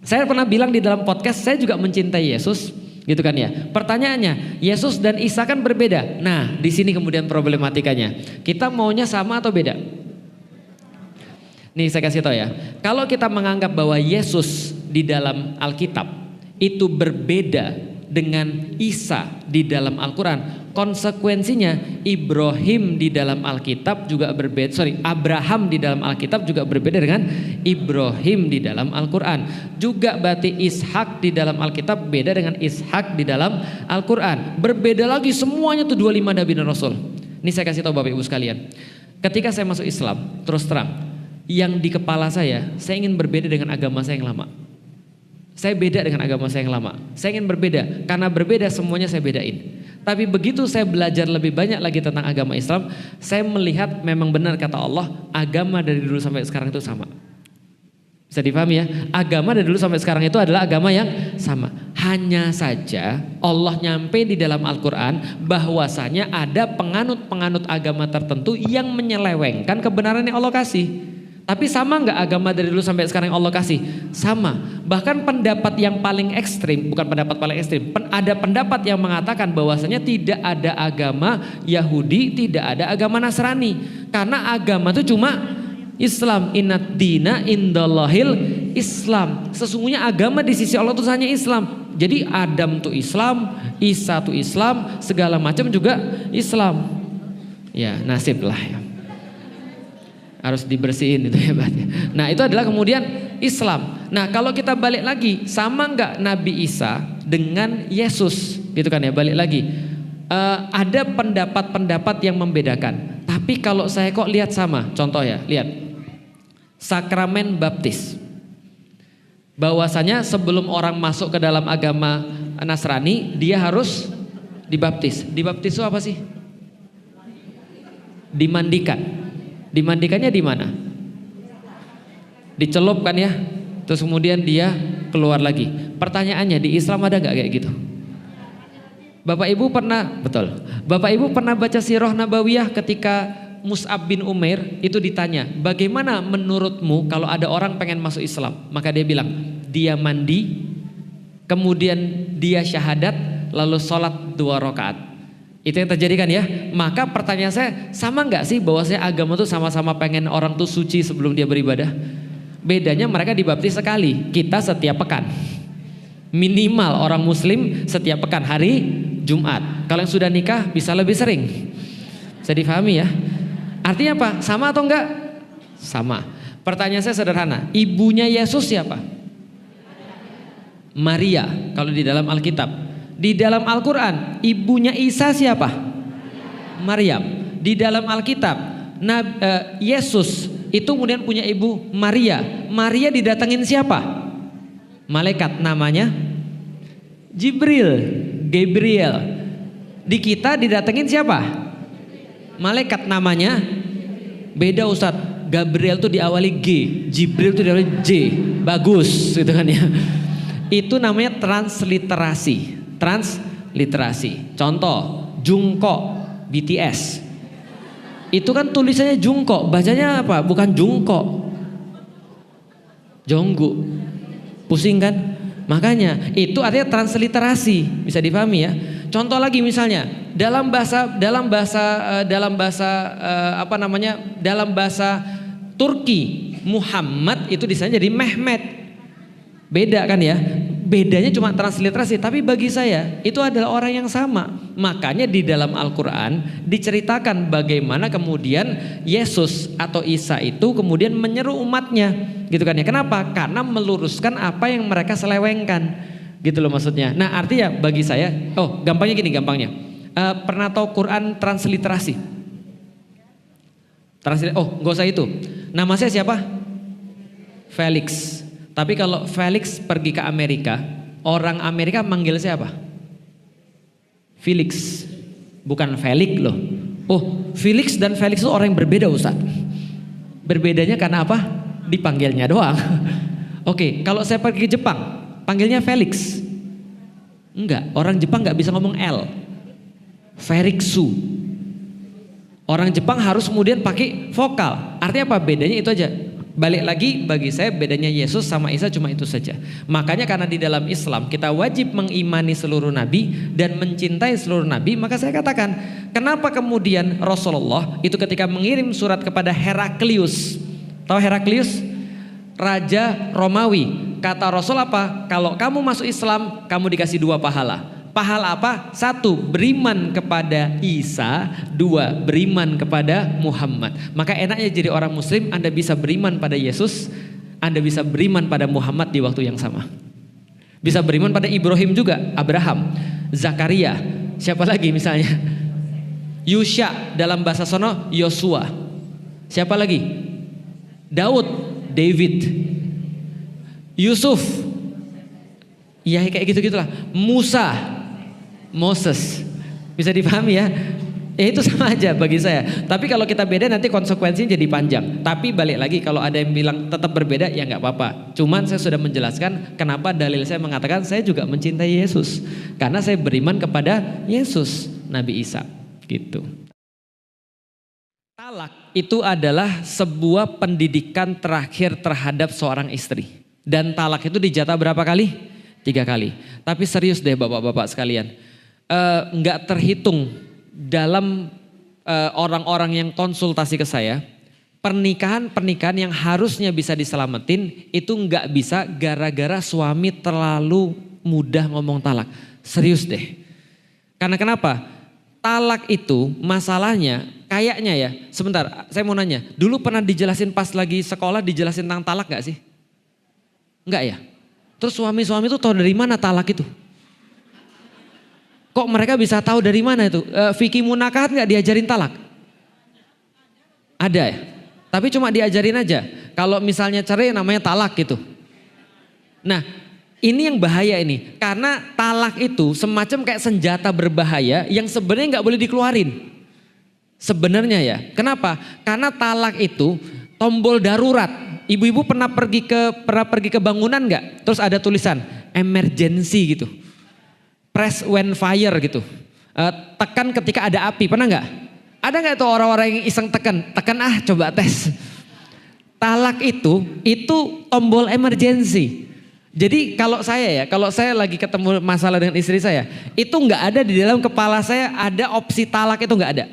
Saya pernah bilang di dalam podcast, saya juga mencintai Yesus, gitu kan ya. Pertanyaannya, Yesus dan Isa kan berbeda. Nah, di sini kemudian problematikanya. Kita maunya sama atau beda? Nih saya kasih tahu ya. Kalau kita menganggap bahwa Yesus di dalam Alkitab itu berbeda dengan Isa di dalam Al-Quran, konsekuensinya Ibrahim di dalam Alkitab juga berbeda. Abraham di dalam Alkitab juga berbeda dengan Ibrahim di dalam Al-Quran. Juga berarti Ishak di dalam Alkitab beda dengan Ishak di dalam Al-Quran. Berbeda lagi semuanya tuh 25 Nabi dan Rasul. Ini saya kasih tahu Bapak Ibu sekalian. Ketika saya masuk Islam, terus terang, yang di kepala saya ingin berbeda dengan agama saya yang lama. Saya beda dengan agama saya yang lama. Saya ingin berbeda, karena berbeda semuanya saya bedain. Tapi begitu saya belajar lebih banyak lagi tentang agama Islam, saya melihat memang benar kata Allah, agama dari dulu sampai sekarang itu sama. Bisa dipahami ya? Agama dari dulu sampai sekarang itu adalah agama yang sama. Hanya saja Allah nyampe di dalam Al-Quran bahwasanya ada penganut-penganut agama tertentu yang menyelewengkan kebenaran yang Allah kasih. Tapi sama nggak agama dari dulu sampai sekarang yang Allah kasih? Sama. Bahkan pendapat yang paling ekstrim, bukan pendapat paling ekstrim, ada pendapat yang mengatakan bahwasanya tidak ada agama Yahudi, tidak ada agama Nasrani. Karena agama itu cuma Islam. Innad dina indallahil Islam. Sesungguhnya agama di sisi Allah itu hanya Islam. Jadi Adam tuh Islam, Isa tuh Islam, segala macam juga Islam. Ya nasib lah ya. Harus dibersihin itu hebatnya. Nah itu adalah kemudian Islam. Nah kalau kita balik lagi, sama nggak Nabi Isa dengan Yesus, gitu kan ya, balik lagi. Ada pendapat-pendapat yang membedakan. Tapi kalau saya kok lihat sama, contoh ya, lihat sakramen baptis. Bahwasanya sebelum orang masuk ke dalam agama Nasrani, dia harus dibaptis. Dibaptis itu apa sih? Dimandikan. Dimandikannya di mana? Dicelup kan ya, terus kemudian dia keluar lagi. Pertanyaannya, di Islam ada nggak kayak gitu? Bapak Ibu pernah, betul. Bapak Ibu pernah baca Sirah Nabawiyah ketika Mus'ab bin Umair itu ditanya, bagaimana menurutmu kalau ada orang pengen masuk Islam? Maka dia bilang, dia mandi, kemudian dia syahadat, lalu sholat 2 rakaat. Itu yang terjadi kan ya. Maka pertanyaan saya, sama nggak sih bahwasanya agama tuh sama-sama pengen orang tuh suci sebelum dia beribadah? Bedanya mereka dibaptis sekali, kita setiap pekan. Minimal orang muslim setiap pekan hari Jumat. Kalau yang sudah nikah bisa lebih sering. Bisa difahami ya. Artinya apa? Sama atau enggak? Sama. Pertanyaan saya sederhana, ibunya Yesus siapa? Maria kalau di dalam Alkitab. Di dalam Al-Quran ibunya Isa siapa? Maryam. Di dalam Alkitab Yesus itu kemudian punya ibu Maria. Maria didatengin siapa? Malaikat, namanya Jibril, Gabriel. Di kita didatengin siapa? Malaikat, namanya beda Ustadz. Gabriel tuh diawali G, Jibril tuh diawali J. Bagus gitu kan ya. Itu namanya transliterasi. Transliterasi. Contoh, Jungkook BTS. Itu kan tulisannya Jungkook, bacanya apa? Bukan Jungkook. Jonggu. Pusing kan? Makanya itu artinya transliterasi, bisa dipahami ya. Contoh lagi misalnya dalam bahasa Turki Muhammad itu disana jadi Mehmet. Beda kan ya? Bedanya cuma transliterasi, tapi bagi saya itu adalah orang yang sama. Makanya di dalam Al-Quran diceritakan bagaimana kemudian Yesus atau Isa itu kemudian menyeru umatnya, gitu kan ya. Kenapa? Karena meluruskan apa yang mereka selewengkan, gitu loh maksudnya. Nah artinya bagi saya, gampangnya gini gampangnya. Pernah tahu Quran transliterasi? Nggak usah itu. Nama saya siapa? Felix. Tapi kalau Felix pergi ke Amerika, orang Amerika manggil saya apa? Felix, bukan Felix loh. Felix dan Felix itu orang yang berbeda Ustaz. Berbedanya karena apa? Dipanggilnya doang. Oke, kalau saya pergi ke Jepang, panggilnya Felix. Enggak, orang Jepang nggak bisa ngomong L. Feriksu. Orang Jepang harus kemudian pakai vokal. Artinya apa? Bedanya itu aja. Balik lagi, bagi saya bedanya Yesus sama Isa cuma itu saja. Makanya karena di dalam Islam kita wajib mengimani seluruh nabi dan mencintai seluruh nabi, maka saya katakan, kenapa kemudian Rasulullah itu ketika mengirim surat kepada Heraklius, tahu Heraklius? Raja Romawi. Kata Rasul apa? Kalau kamu masuk Islam, kamu dikasih 2 pahala. Pahala apa? 1, beriman kepada Isa. 2, beriman kepada Muhammad. Maka enaknya jadi orang muslim, Anda bisa beriman pada Yesus, Anda bisa beriman pada Muhammad di waktu yang sama. Bisa beriman pada Ibrahim juga, Abraham, Zakaria, siapa lagi misalnya? Yusha, dalam bahasa sono Yosua. Siapa lagi? Daud, David, Yusuf. Ya kayak gitu-gitulah. Musa, Moses. Bisa dipahami ya? Ya itu sama aja bagi saya. Tapi kalau kita beda nanti konsekuensinya jadi panjang. Tapi balik lagi, kalau ada yang bilang tetap berbeda ya nggak apa-apa. Cuman saya sudah menjelaskan kenapa dalil saya mengatakan saya juga mencintai Yesus. Karena saya beriman kepada Yesus, Nabi Isa. Gitu. Talak itu adalah sebuah pendidikan terakhir terhadap seorang istri. Dan talak itu dijatah berapa kali? 3 kali. Tapi serius deh bapak-bapak sekalian. Nggak terhitung dalam orang-orang yang konsultasi ke saya, pernikahan yang harusnya bisa diselamatin itu nggak bisa gara-gara suami terlalu mudah ngomong talak. Serius deh. Karena kenapa? Talak itu masalahnya kayaknya ya, sebentar saya mau nanya, dulu pernah dijelasin pas lagi sekolah dijelasin tentang talak gak sih? Enggak ya? Terus suami-suami itu tahu dari mana talak itu? Kok mereka bisa tahu dari mana itu? Fikih munakahat gak diajarin talak? Ada ya? Tapi cuma diajarin aja. Kalau misalnya cerai namanya talak gitu. Nah ini yang bahaya ini. Karena talak itu semacam kayak senjata berbahaya yang sebenarnya gak boleh dikeluarin. Sebenarnya ya. Kenapa? Karena talak itu tombol darurat. Ibu-ibu pernah pergi ke bangunan gak? Terus ada tulisan emergency gitu. Press when fire gitu. Tekan ketika ada api, pernah nggak? Ada nggak itu orang-orang yang iseng tekan coba tes. Talak itu tombol emergency. Jadi kalau saya lagi ketemu masalah dengan istri saya, itu nggak ada di dalam kepala saya ada opsi talak, itu nggak ada.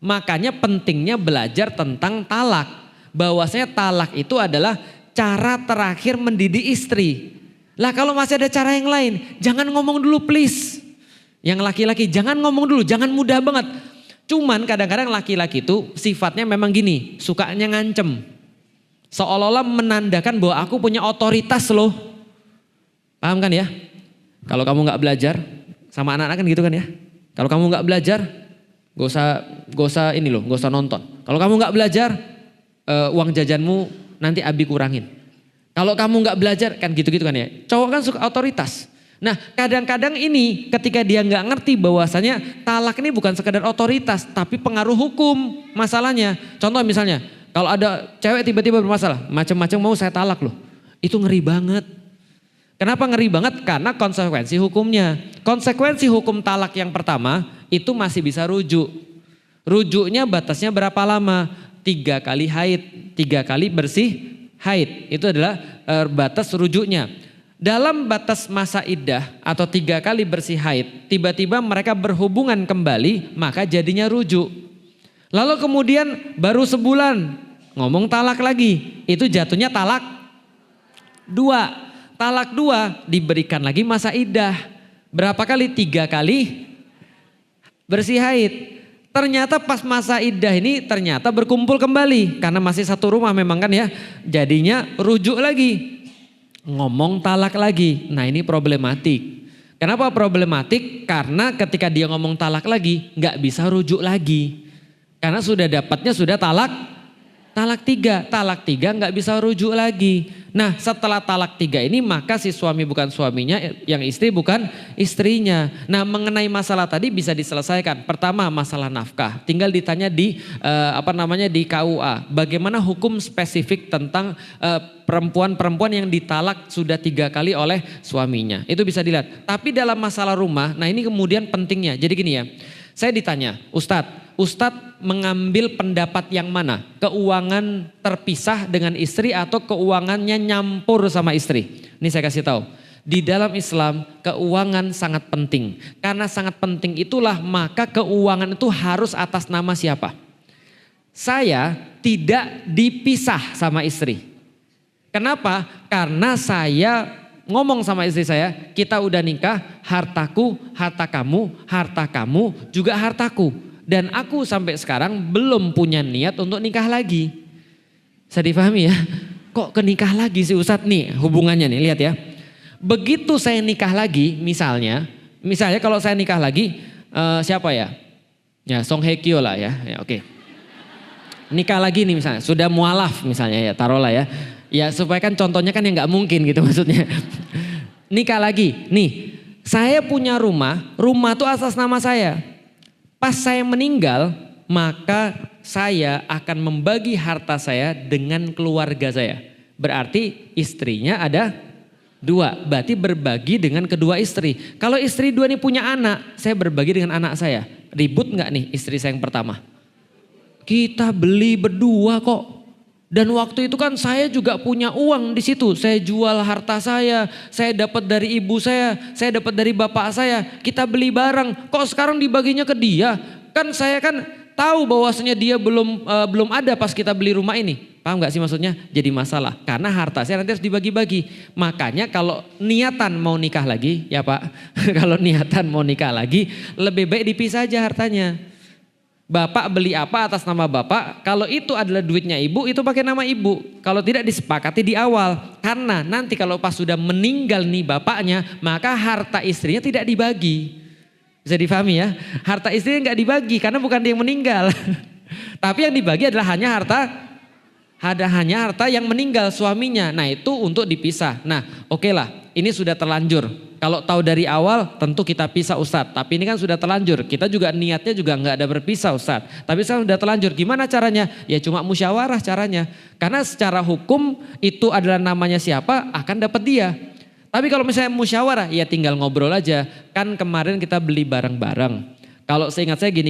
Makanya pentingnya belajar tentang talak. Bahwasanya talak itu adalah cara terakhir mendidik istri. Lah kalau masih ada cara yang lain, jangan ngomong dulu please. Yang laki-laki jangan ngomong dulu, jangan mudah banget. Cuman kadang-kadang laki-laki itu sifatnya memang gini, sukanya ngancem. Seolah-olah menandakan bahwa aku punya otoritas loh. Paham kan ya? Kalau kamu gak belajar, sama anak-anak kan gitu kan ya. Kalau kamu gak belajar, gak usah nonton. Kalau kamu gak belajar, uang jajanmu nanti Abi kurangin. Kalau kamu nggak belajar kan gitu-gitu kan ya. Cowok kan suka otoritas. Nah kadang-kadang ini ketika dia nggak ngerti bahwasanya talak ini bukan sekedar otoritas tapi pengaruh hukum masalahnya. Contoh misalnya kalau ada cewek tiba-tiba bermasalah, macam-macam mau saya talak loh. Itu ngeri banget. Kenapa ngeri banget? Karena konsekuensi hukumnya. Konsekuensi hukum talak yang pertama itu masih bisa rujuk. Rujuknya batasnya berapa lama? 3 kali haid, 3 kali bersih haid, itu adalah batas rujuknya. Dalam batas masa iddah atau 3 kali bersih haid, tiba-tiba mereka berhubungan kembali, maka jadinya rujuk. Lalu kemudian baru sebulan ngomong talak lagi, itu jatuhnya talak 2. Talak 2 diberikan lagi masa iddah. Berapa kali? 3 kali bersih haid. Ternyata pas masa iddah ini ternyata berkumpul kembali. Karena masih satu rumah memang kan ya. Jadinya rujuk lagi. Ngomong talak lagi. Nah ini problematik. Kenapa problematik? Karena ketika dia ngomong talak lagi gak bisa rujuk lagi. Karena dapatnya sudah talak 3. Talak 3 gak bisa rujuk lagi. Nah setelah talak 3 ini maka si suami bukan suaminya, yang istri bukan istrinya. Nah mengenai masalah tadi bisa diselesaikan. Pertama masalah nafkah. Tinggal ditanya di di KUA. Bagaimana hukum spesifik tentang perempuan-perempuan yang ditalak sudah 3 kali oleh suaminya. Itu bisa dilihat. Tapi dalam masalah rumah, nah ini kemudian pentingnya. Jadi gini ya, saya ditanya, Ustadz Ustadz mengambil pendapat yang mana? Keuangan terpisah dengan istri atau keuangannya nyampur sama istri? Ini saya kasih tahu. Di dalam Islam keuangan sangat penting. Karena sangat penting itulah maka keuangan itu harus atas nama siapa? Saya tidak dipisah sama istri. Kenapa? Karena saya ngomong sama istri saya, kita udah nikah, hartaku, harta kamu, juga hartaku. Dan aku sampai sekarang belum punya niat untuk nikah lagi. Bisa dipahami ya? Kok ke nikah lagi sih Ustadz nih hubungannya nih, lihat ya. Begitu saya nikah lagi misalnya kalau saya nikah lagi siapa ya? Ya Song Hye Kyo lah ya, oke. Nikah lagi nih misalnya, sudah mualaf misalnya ya taruhlah ya. Ya supaya kan contohnya kan yang gak mungkin gitu maksudnya. Nikah lagi, nih saya punya rumah tuh atas nama saya. Pas saya meninggal, maka saya akan membagi harta saya dengan keluarga saya. Berarti istrinya ada 2, berarti berbagi dengan kedua istri. Kalau istri 2 ini punya anak, saya berbagi dengan anak saya. Ribut gak nih istri saya yang pertama? Kita beli berdua kok. Dan waktu itu kan saya juga punya uang di situ. Saya jual harta saya dapat dari ibu saya dapat dari bapak saya. Kita beli barang. Kok sekarang dibaginya ke dia? Kan saya kan tahu bahwasanya dia belum ada pas kita beli rumah ini. Paham gak sih maksudnya? Jadi masalah. Karena harta saya nanti harus dibagi-bagi. Makanya kalau niatan mau nikah lagi, ya Pak. Kalau niatan mau nikah lagi, lebih baik dipisah aja hartanya. Bapak beli apa atas nama bapak, kalau itu adalah duitnya ibu, itu pakai nama ibu. Kalau tidak disepakati di awal. Karena nanti kalau pas sudah meninggal nih bapaknya, maka harta istrinya tidak dibagi. Bisa difahami ya? Harta istrinya nggak dibagi karena bukan dia yang meninggal. Tapi yang dibagi adalah hanya harta yang meninggal suaminya. Nah itu untuk dipisah. Nah oke lah, ini sudah terlanjur. Kalau tahu dari awal tentu kita pisah Ustadz. Tapi ini kan sudah terlanjur. Kita juga niatnya juga nggak ada berpisah Ustadz. Tapi sekarang sudah terlanjur. Gimana caranya? Ya cuma musyawarah caranya. Karena secara hukum itu adalah namanya siapa akan dapat dia. Tapi kalau misalnya musyawarah ya tinggal ngobrol aja. Kan kemarin kita beli bareng-bareng. Kalau seingat saya gini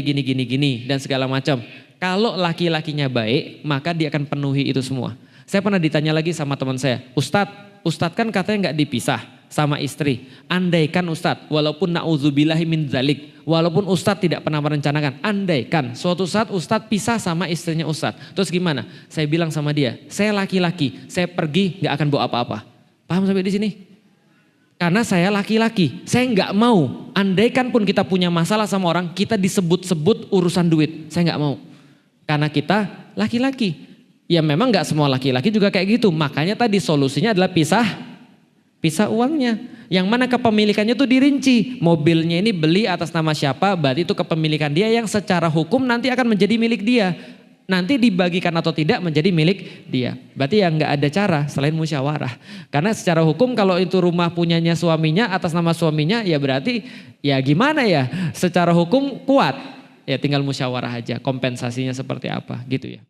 dan segala macam. Kalau laki-lakinya baik maka dia akan penuhi itu semua. Saya pernah ditanya lagi sama teman saya. Ustadz kan katanya nggak dipisah sama istri. Andaikan Ustadz, walaupun na'udzubillahi min dzalik, walaupun Ustadz tidak pernah merencanakan, andaikan suatu saat Ustadz pisah sama istrinya Ustadz. Terus gimana? Saya bilang sama dia, saya laki-laki, saya pergi nggak akan bawa apa-apa. Paham sampai di sini? Karena saya laki-laki, saya nggak mau. Andaikan pun kita punya masalah sama orang, kita disebut-sebut urusan duit. Saya nggak mau. Karena kita laki-laki. Ya memang nggak semua laki-laki juga kayak gitu. Makanya tadi solusinya adalah pisah uangnya. Yang mana kepemilikannya itu dirinci. Mobilnya ini beli atas nama siapa, berarti itu kepemilikan dia yang secara hukum nanti akan menjadi milik dia. Nanti dibagikan atau tidak menjadi milik dia. Berarti ya nggak ada cara selain musyawarah. Karena secara hukum kalau itu rumah punyanya suaminya atas nama suaminya ya berarti ya gimana ya. Secara hukum kuat. Ya tinggal musyawarah aja kompensasinya seperti apa gitu ya.